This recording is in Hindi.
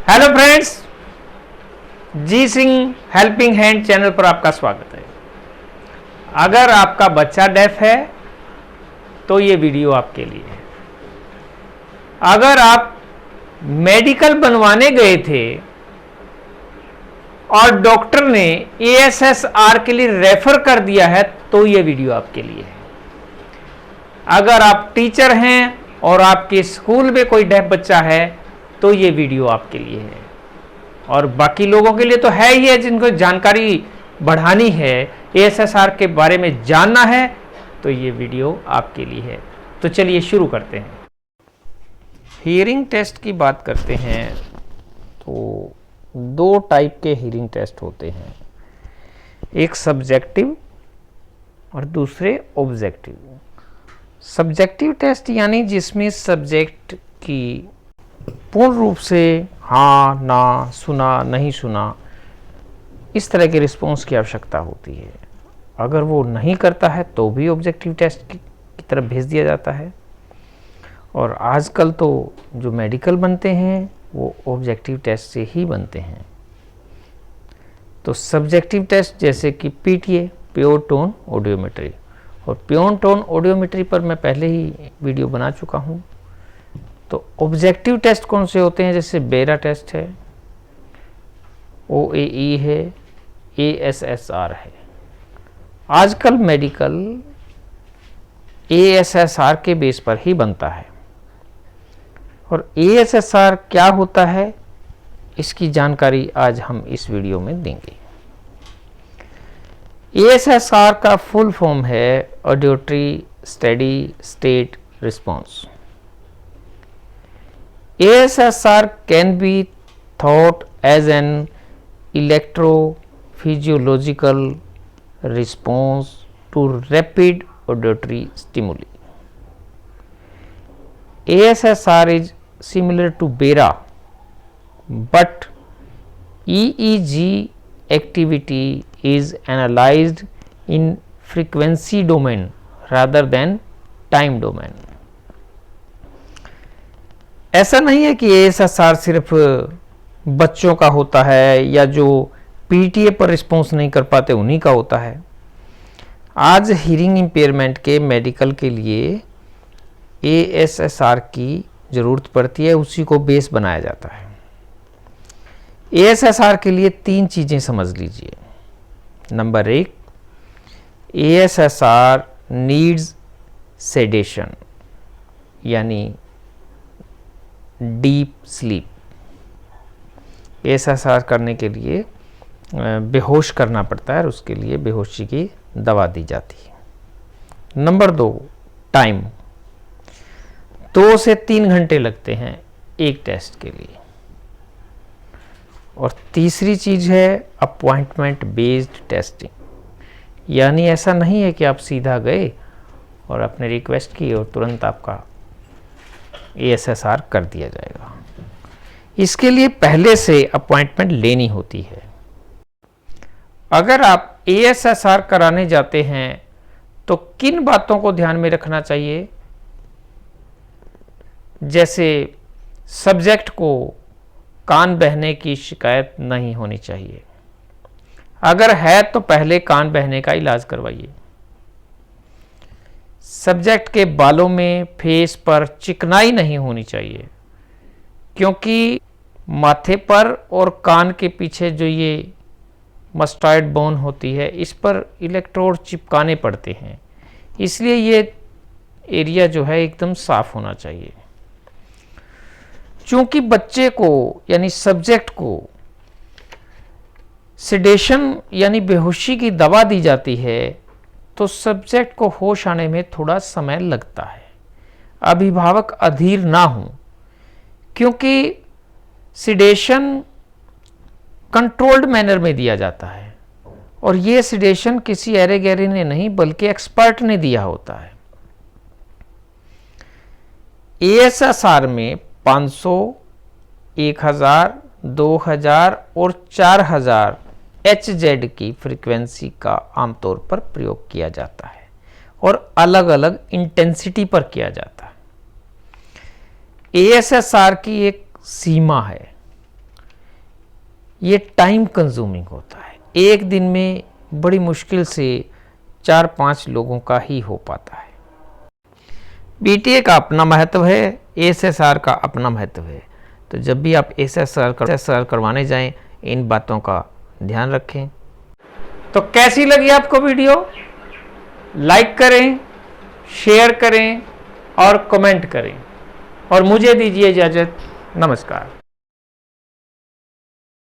हेलो फ्रेंड्स, जी सिंह हेल्पिंग हैंड चैनल पर आपका स्वागत है। अगर आपका बच्चा डेफ है तो ये वीडियो आपके लिए है। अगर आप मेडिकल बनवाने गए थे और डॉक्टर ने एएसएसआर के लिए रेफर कर दिया है तो ये वीडियो आपके लिए है। अगर आप टीचर हैं और आपके स्कूल में कोई डेफ बच्चा है तो ये वीडियो आपके लिए है। और बाकी लोगों के लिए तो है ही है, जिनको जानकारी बढ़ानी है, एएसएसआर के बारे में जानना है, तो ये वीडियो आपके लिए है। तो चलिए शुरू करते हैं। हियरिंग टेस्ट की बात करते हैं तो दो टाइप के हियरिंग टेस्ट होते हैं, एक सब्जेक्टिव और दूसरे ऑब्जेक्टिव। सब्जेक्टिव टेस्ट यानी जिसमें सब्जेक्ट की पूर्ण रूप से हाँ ना, सुना नहीं सुना, इस तरह के रिस्पॉन्स की आवश्यकता होती है। अगर वो नहीं करता है तो भी ऑब्जेक्टिव टेस्ट की तरफ भेज दिया जाता है। और आजकल तो जो मेडिकल बनते हैं वो ऑब्जेक्टिव टेस्ट से ही बनते हैं। तो सब्जेक्टिव टेस्ट जैसे कि पीटीए, प्योर टोन ऑडियोमेट्री, और प्योर टोन ऑडियोमेट्री पर मैं पहले ही वीडियो बना चुका हूँ। तो ऑब्जेक्टिव टेस्ट कौन से होते हैं, जैसे बेरा टेस्ट है, ओएई है, एएसएसआर है। आजकल मेडिकल एएसएसआर के बेस पर ही बनता है। और एएसएसआर क्या होता है इसकी जानकारी आज हम इस वीडियो में देंगे। एएसएसआर का फुल फॉर्म है auditory steady state response. ASSR can be thought as an electrophysiological response to rapid auditory stimuli. ASSR is similar to BERA, but EEG activity is analyzed in frequency domain rather than time domain. ऐसा नहीं है कि एएसएसआर सिर्फ बच्चों का होता है या जो पीटीए पर रिस्पॉन्स नहीं कर पाते उन्हीं का होता है। आज हियरिंग इम्पेयरमेंट के मेडिकल के लिए एएसएसआर की ज़रूरत पड़ती है, उसी को बेस बनाया जाता है। एएसएसआर के लिए तीन चीज़ें समझ लीजिए। नंबर एक, एएसएसआर नीड्स सेडेशन यानी डीप स्लीप। एएसएसआर करने के लिए बेहोश करना पड़ता है और उसके लिए बेहोशी की दवा दी जाती है। नंबर दो, टाइम। 2 से 3 घंटे लगते हैं एक टेस्ट के लिए। और तीसरी चीज़ है अपॉइंटमेंट बेस्ड टेस्टिंग, यानी ऐसा नहीं है कि आप सीधा गए और आपने रिक्वेस्ट की और तुरंत आपका एएसएसआर कर दिया जाएगा। इसके लिए पहले से अपॉइंटमेंट लेनी होती है। अगर आप एएसएसआर कराने जाते हैं तो किन बातों को ध्यान में रखना चाहिए, जैसे सब्जेक्ट को कान बहने की शिकायत नहीं होनी चाहिए। अगर है तो पहले कान बहने का इलाज करवाइए। सब्जेक्ट के बालों में, फेस पर चिकनाई नहीं होनी चाहिए, क्योंकि माथे पर और कान के पीछे जो ये मस्टाइड बोन होती है इस पर इलेक्ट्रोड चिपकाने पड़ते हैं, इसलिए ये एरिया जो है एकदम साफ होना चाहिए। चूंकि बच्चे को यानी सब्जेक्ट को सेडेशन यानी बेहोशी की दवा दी जाती है तो सब्जेक्ट को होश आने में थोड़ा समय लगता है। अभिभावक अधीर ना हो, क्योंकि सिडेशन कंट्रोल्ड मैनर में दिया जाता है और ये सिडेशन किसी ऐरे गैरे ने नहीं बल्कि एक्सपर्ट ने दिया होता है। एएसएसआर में 500, 1000, 2000 और 4000 HZ की फ्रीक्वेंसी का आमतौर पर प्रयोग किया जाता है और अलग अलग इंटेंसिटी पर किया जाता है। एएसएसआर की एक सीमा है ये टाइम कंज्यूमिंग होता है। एक दिन में बड़ी मुश्किल से 4-5 लोगों का ही हो पाता है। बीटीए का अपना महत्व है, एएसएसआर का अपना महत्व है। तो जब भी आप एएसएसआर करवाने जाएं, इन बातों का ध्यान रखें। तो कैसी लगी आपको वीडियो? लाइक करें, शेयर करें और कमेंट करें और मुझे दीजिए इजाज़त। नमस्कार।